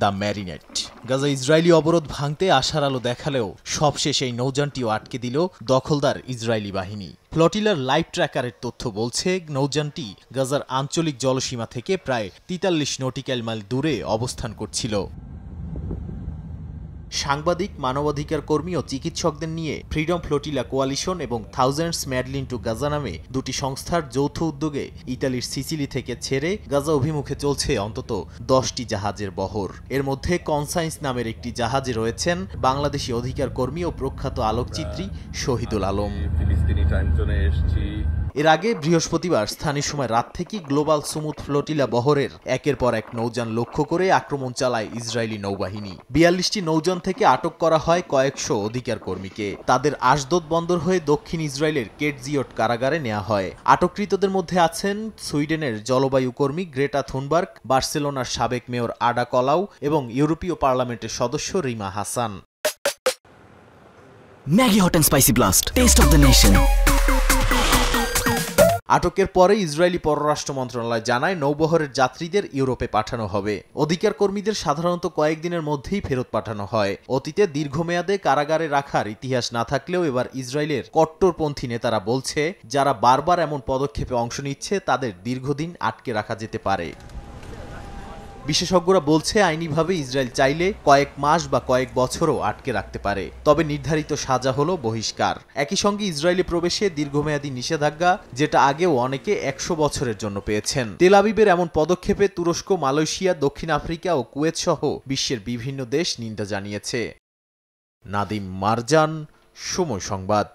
The marinate. Gaza Israeli অবরোধ ভাঙতে আশার আলো দেখালেও সবশেষ এই নৌযানটিও আটকে দিল দখলদার ইসরায়েলি বাহিনী। ফ্লটিলার লাইভ ট্র্যাকারের তথ্য বলছে, নৌযানটি গাজার আঞ্চলিক জলসীমা থেকে প্রায় ৪৩ নটিক্যাল মাইল দূরে অবস্থান করছিল। সাংবাদিক, মানবাধিকার কর্মী ও চিকিৎসকদের নিয়ে ফ্রিডম ফ্লোটিলা কোয়ালিশন এবং থাউজেন্ডস ম্যাডলিন টু গাজা নামে দুটি সংস্থার যৌথ উদ্যোগে ইতালির সিসিলি থেকে ছেড়ে গাজা অভিমুখে চলছে অন্তত 10টি জাহাজের বহর। এর মধ্যে কনসাইন্স নামের একটি জাহাজে রয়েছেন বাংলাদেশি অধিকার কর্মী ও প্রখ্যাত আলোকচিত্রী শহীদুল আলম। এর আগে বৃহস্পতিবার স্থানীয় সময় রাত থেকে গ্লোবাল সুমুদ ফ্লোটিলা বহরের একের পর এক নৌযান লক্ষ্য করে আক্রমণ চালায় ইসরায়েলি নৌবাহিনী। ৪২টি নৌযান থেকে আটক করা হয় কয়েকশো অধিকার কর্মীকে। তাদের আশদোদ বন্দর হয়ে দক্ষিণ ইসরায়েলের কেটজিওট কারাগারে নেওয়া হয়। আটককৃতদের মধ্যে আছেন সুইডেনের জলবায়ু কর্মী গ্রেটা থুনবার্গ, বার্সেলোনার সাবেক মেয়র আডা কলাউ এবং ইউরোপীয় পার্লামেন্টের সদস্য Rima Hasan. Maggi hot and spicy blast, test of the nation. আটকের পরে ইসরায়েলি পররাষ্ট্র মন্ত্রণালয় জানায়, নৌবহরের যাত্রীদের ইউরোপে পাঠানো হবে। অধিকার কর্মীদের সাধারণত কয়েকদিনের মধ্যেই ফেরত পাঠানো হয়। অতীতে দীর্ঘমেয়াদে কারাগারে রাখার ইতিহাস না থাকলেও এবার ইসরায়েলের কট্টরপন্থী নেতারা বলছে, যারা বারবার এমন পদক্ষেপে অংশ নিচ্ছে তাদের দীর্ঘদিন আটকে রাখা যেতে পারে। বিশেষজ্ঞরা বলছে, আইনিভাবে ইসরায়েল চাইলে কয়েক মাস বা কয়েক বছরও আটকে রাখতে পারে, তবে নির্ধারিত সাজা হলো বহিষ্কার। একই সঙ্গে ইসরায়েলে প্রবেশে দীর্ঘমেয়াদী নিষেধাজ্ঞা, যেটা আগেও অনেকে 100 বছরের জন্য পেয়েছেন। তেল আবিবের এমন পদক্ষেপে তুরস্ক, মালয়েশিয়া, দক্ষিণ আফ্রিকা ও কুয়েত সহ বিশ্বের বিভিন্ন দেশ নিন্দা জানিয়েছে। নাদিম মারজান, সময় সংবাদ।